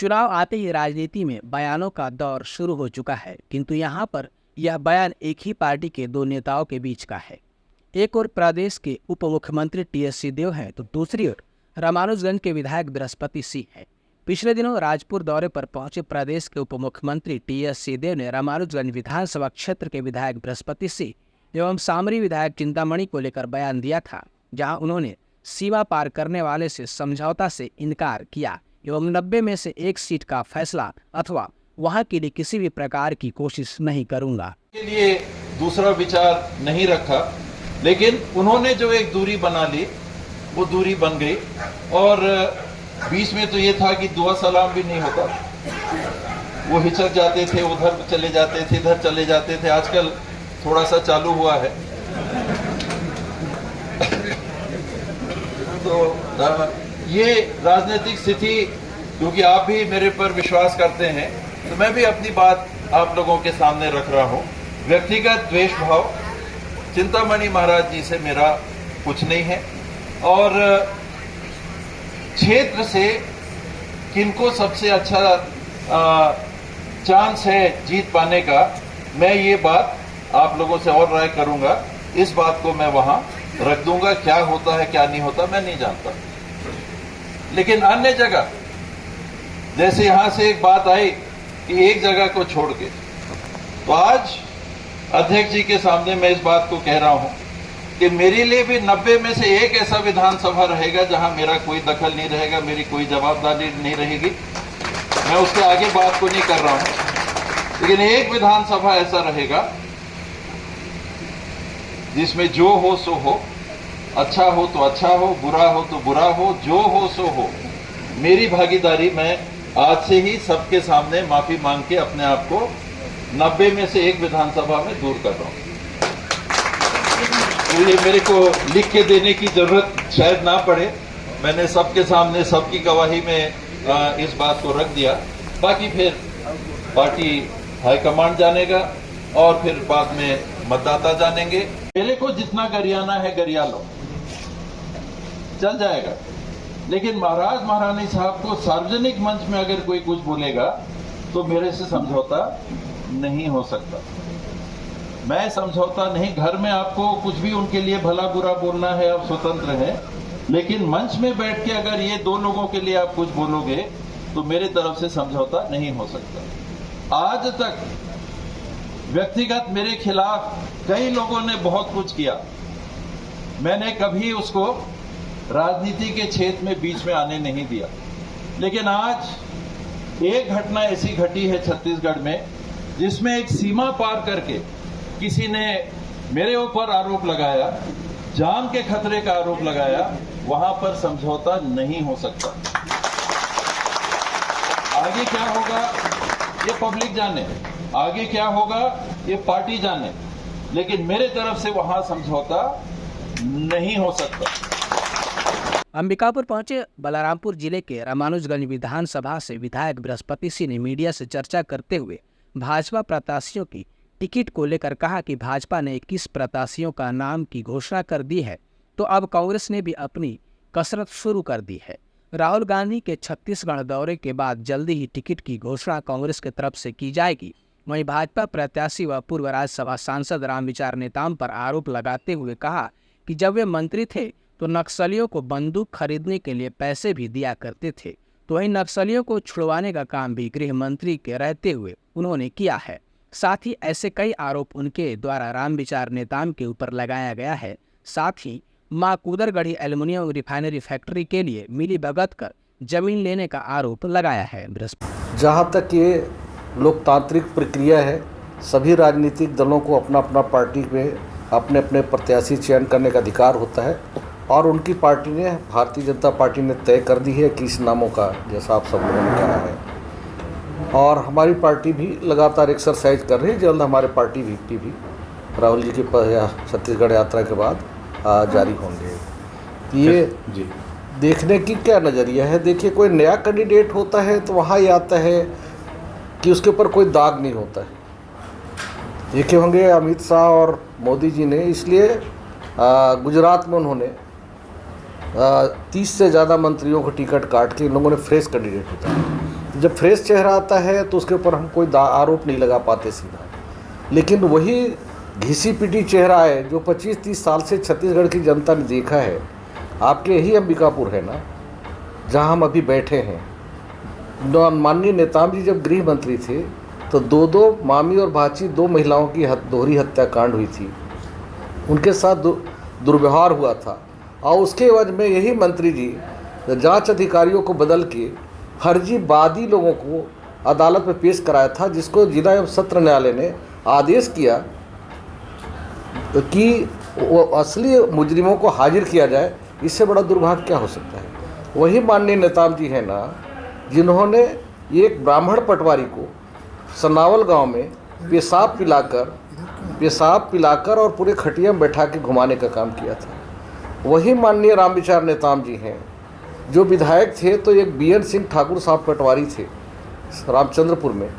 चुनाव आते ही राजनीति में बयानों का दौर शुरू हो चुका है, किंतु यहाँ पर यह बयान एक ही पार्टी के दो नेताओं के बीच का है। एक ओर प्रदेश के उप मुख्यमंत्री टी.एस. सिंहदेव हैं तो दूसरी ओर रामानुजगंज के विधायक बृहस्पति सिंह हैं। पिछले दिनों राजपुर दौरे पर पहुंचे प्रदेश के उप मुख्यमंत्री टी.एस. सिंहदेव ने रामानुजगंज विधानसभा क्षेत्र के विधायक बृहस्पति सिंह एवं सामरी विधायक चिंतामणि को लेकर बयान दिया था, जहां उन्होंने सीमा पार करने वाले से समझौता से इनकार किया एवं 90 में से एक सीट का फैसला अथवा वहां के लिए किसी भी प्रकार की कोशिश नहीं करूंगा के लिए दूसरा विचार नहीं रखा। लेकिन उन्होंने जो एक दूरी बना ली वो दूरी बन गई और बीच में तो ये था कि दुआ सलाम भी नहीं होता, वो हिचक जाते थे, उधर चले जाते थे, इधर चले जाते थे। आजकल थोड़ा सा चालू हुआ है। तो ये राजनीतिक स्थिति, क्योंकि आप भी मेरे पर विश्वास करते हैं तो मैं भी अपनी बात आप लोगों के सामने रख रहा हूँ। व्यक्तिगत द्वेष भाव चिंतामणि महाराज जी से मेरा कुछ नहीं है और क्षेत्र से किनको सबसे अच्छा चांस है जीत पाने का, मैं ये बात आप लोगों से और राय करूंगा। इस बात को मैं वहां रख दूंगा। क्या होता है क्या नहीं होता मैं नहीं जानता। लेकिन अन्य जगह जैसे यहां से एक बात आई कि एक जगह को छोड़ के, तो आज अध्यक्ष जी के सामने मैं इस बात को कह रहा हूं कि मेरे लिए भी 90 में से एक ऐसा विधानसभा रहेगा जहां मेरा कोई दखल नहीं रहेगा, मेरी कोई जवाबदारी नहीं रहेगी। मैं उसके आगे बात को नहीं कर रहा हूं, लेकिन एक विधानसभा ऐसा रहेगा जिसमें जो हो सो हो, अच्छा हो तो अच्छा हो, बुरा हो तो बुरा हो, जो हो सो हो। मेरी भागीदारी मैं आज से ही सबके सामने माफी मांग के अपने आप को 90 में से एक विधानसभा में दूर कर रहा हूं। तो ये मेरे को लिख के देने की जरूरत शायद ना पड़े, मैंने सबके सामने सबकी गवाही में इस बात को रख दिया। बाकी फिर पार्टी हाईकमांड जानेगा और फिर बाद में मतदाता जानेंगे। मेरे को जितना गरियाना है गरिया लो, चल जाएगा। लेकिन महाराज महारानी साहब को सार्वजनिक मंच में अगर कोई कुछ बोलेगा तो मेरे से समझौता नहीं हो सकता। मैं समझौता नहीं, घर में आपको कुछ भी उनके लिए भला बुरा बोलना है, आप स्वतंत्र हैं, लेकिन मंच में बैठ के अगर ये दो लोगों के लिए आप कुछ बोलोगे तो मेरे तरफ से समझौता नहीं हो सकता। आज तक व्यक्तिगत मेरे खिलाफ कई लोगों ने बहुत कुछ किया, मैंने कभी उसको राजनीति के क्षेत्र में बीच में आने नहीं दिया। लेकिन आज एक घटना ऐसी घटी है छत्तीसगढ़ में जिसमें एक सीमा पार करके किसी ने मेरे ऊपर आरोप लगाया, जान के खतरे का आरोप लगाया, वहां पर समझौता नहीं हो सकता। आगे क्या होगा ये पब्लिक जाने, आगे क्या होगा ये पार्टी जाने, लेकिन मेरे तरफ से वहां समझौता नहीं हो सकता। अंबिकापुर पहुंचे बलरामपुर जिले के रामानुजगंज विधानसभा से विधायक बृहस्पति सिंह ने मीडिया से चर्चा करते हुए भाजपा प्रत्याशियों की टिकट को लेकर कहा कि भाजपा ने 21 प्रत्याशियों का नाम की घोषणा कर दी है, तो अब कांग्रेस ने भी अपनी कसरत शुरू कर दी है। राहुल गांधी के छत्तीसगढ़ दौरे के बाद जल्दी ही टिकट की घोषणा कांग्रेस की तरफ से की जाएगी। वहीं भाजपा प्रत्याशी व पूर्व राज्यसभा सांसद रामविचार नेताम पर आरोप लगाते हुए कहा कि जब वे मंत्री थे तो नक्सलियों को बंदूक खरीदने के लिए पैसे भी दिया करते थे, तो वहीं नक्सलियों को छुड़वाने का काम भी गृह मंत्री के रहते हुए उन्होंने किया है। साथ ही ऐसे कई आरोप उनके द्वारा रामविचार नेताम के ऊपर लगाया गया है। साथ ही मां कुदरगढ़ी एल्युमिनियम रिफाइनरी फैक्ट्री के लिए मिली भगत कर जमीन लेने का आरोप लगाया है। जहाँ तक ये लोकतांत्रिक प्रक्रिया है, सभी राजनीतिक दलों को अपना अपना पार्टी में अपने अपने प्रत्याशी चयन करने का अधिकार होता है और उनकी पार्टी ने, भारतीय जनता पार्टी ने तय कर दी है कि इस नामों का, जैसा आप सब लोगों ने कहा है, और हमारी पार्टी भी लगातार एक्सरसाइज कर रही है। जल्द हमारे पार्टी वीकटी भी राहुल जी की छत्तीसगढ़ यात्रा के बाद जारी होंगे। ये जी देखने की क्या नज़रिया है? देखिए, कोई नया कैंडिडेट होता है तो वहाँ ये आता है कि उसके ऊपर कोई दाग नहीं होता है। देखे होंगे अमित शाह और मोदी जी ने, इसलिए गुजरात में उन्होंने 30 से ज़्यादा मंत्रियों को टिकट काट के इन लोगों ने फ्रेश कैंडिडेट उतारा। जब फ्रेश चेहरा आता है तो उसके ऊपर हम कोई आरोप नहीं लगा पाते सीधा, लेकिन वही घिसी पिटी चेहरा है जो 25-30 साल से छत्तीसगढ़ की जनता ने देखा है। आपके यही अंबिकापुर है ना, जहां हम अभी बैठे हैं। माननीय नेताम जी जब गृह मंत्री थे तो दो मामी और भाची 2 महिलाओं की दोहरी हत्याकांड हुई थी, उनके साथ दुर्व्यवहार हुआ था, और उसके एवज में यही मंत्री जी जांच अधिकारियों को बदल के फर्जीवादी लोगों को अदालत में पेश कराया था, जिसको जिला एवं सत्र न्यायालय ने आदेश किया कि वो असली मुजरिमों को हाजिर किया जाए। इससे बड़ा दुर्भाग्य क्या हो सकता है। वही माननीय नेताम जी हैं ना, जिन्होंने एक ब्राह्मण पटवारी को सनावल गांव में पेशाब पिलाकर और पूरे खटिया में बैठा के घुमाने का काम किया था। वही माननीय रामविचार नेताम जी हैं जो विधायक थे, तो एक बीएन सिंह ठाकुर साहब पटवारी थे रामचंद्रपुर में,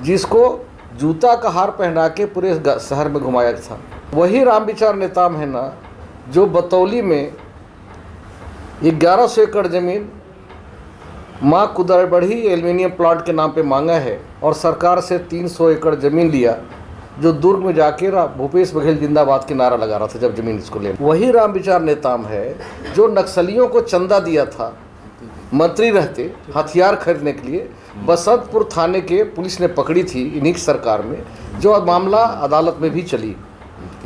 जिसको जूता का हार पहना के पूरे शहर में घुमाया था। वही रामविचार नेताम है ना, जो बतौली में 1100 एकड़ ज़मीन माँ कुदरबढ़ी एल्युमिनियम प्लांट के नाम पे मांगा है और सरकार से 300 एकड़ ज़मीन लिया, जो दुर्ग में जाके भूपेश बघेल जिंदाबाद की नारा लगा रहा था जब ज़मीन इसको ले। वही रामविचार नेताम है जो नक्सलियों को चंदा दिया था मंत्री रहते हथियार खरीदने के लिए। बसंतपुर थाने के पुलिस ने पकड़ी थी इन्हीं की सरकार में, जो मामला अदालत में भी चली।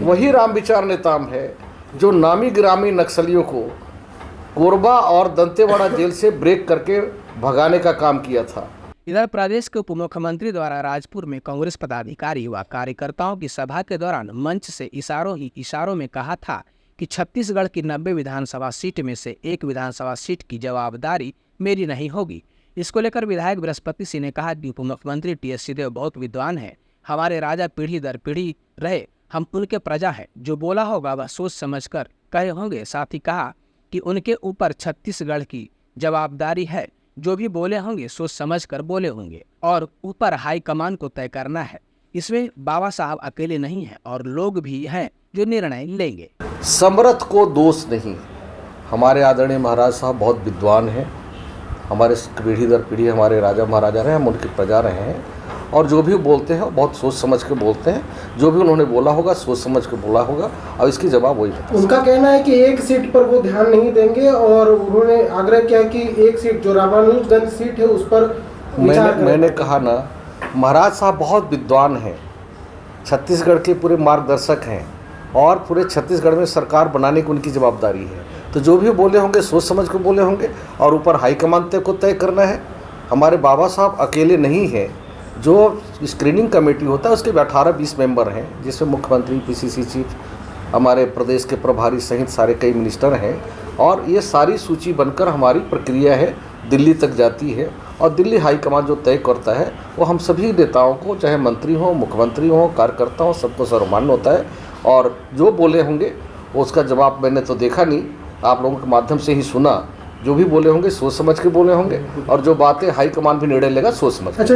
वही रामविचार नेताम है जो नामी गिरामी नक्सलियों को कोरबा और दंतेवाड़ा जेल से ब्रेक करके भगाने का काम किया था। इधर प्रदेश के उप मुख्यमंत्री द्वारा राजपुर में कांग्रेस पदाधिकारी व कार्यकर्ताओं की सभा के दौरान मंच से इशारों में कहा था कि छत्तीसगढ़ की 90 विधानसभा सीट में से 1 विधानसभा सीट की जवाबदारी मेरी नहीं होगी। इसको लेकर विधायक बृहस्पति सिंह ने कहा कि उप मुख्यमंत्री टी.एस. सिंहदेव बहुत विद्वान हैं, हमारे राजा पीढ़ी दर पीढ़ी रहे, हम उनके प्रजा हैं, जो बोला होगा वह सोच समझ कर कहे होंगे। साथ ही कहा कि उनके ऊपर छत्तीसगढ़ की जवाबदारी है, जो भी बोले होंगे सोच समझ कर बोले होंगे और ऊपर हाईकमान को तय करना है। इसमें बाबा साहब अकेले नहीं हैं और लोग भी हैं जो निर्णय लेंगे। समर्थ को दोष नहीं, हमारे आदरणीय महाराज साहब बहुत विद्वान हैं, हमारे पीढ़ी दर पीढ़ी हमारे राजा महाराजा रहे, हम उनकी प्रजा रहे हैं, और जो भी बोलते हैं बहुत सोच समझ के बोलते हैं। जो भी उन्होंने बोला होगा सोच समझ के बोला होगा, और इसकी जवाब वही है। उनका कहना है कि एक सीट पर वो ध्यान नहीं देंगे और उन्होंने आग्रह किया कि एक सीट जो रामानुजगंज सीट है उस पर मैंने कहा ना, महाराज साहब बहुत विद्वान हैं, छत्तीसगढ़ के पूरे मार्गदर्शक हैं और पूरे छत्तीसगढ़ में सरकार बनाने की उनकी जवाबदारी है। तो जो भी बोले होंगे सोच समझ के बोले होंगे और ऊपर हाईकमान तय को तय करना है। हमारे बाबा साहब अकेले नहीं हैं, जो स्क्रीनिंग कमेटी होता है उसके 18-20 मेंबर हैं, जिसमें मुख्यमंत्री, पीसीसी चीफ, हमारे प्रदेश के प्रभारी सहित सारे कई मिनिस्टर हैं, और ये सारी सूची बनकर हमारी प्रक्रिया है दिल्ली तक जाती है, और दिल्ली हाईकमान जो तय करता है वो हम सभी नेताओं को, चाहे मंत्री हों, मुख्यमंत्री हों, कार्यकर्ता हों, सबको सर्वमान्य होता है। और जो बोले होंगे उसका जवाब मैंने तो देखा नहीं, आप लोगों के माध्यम से ही सुना। जो भी बोले होंगे सोच समझ के बोले होंगे, और जो बातें हाईकमान भी निर्णय लेगा सोच समझ के।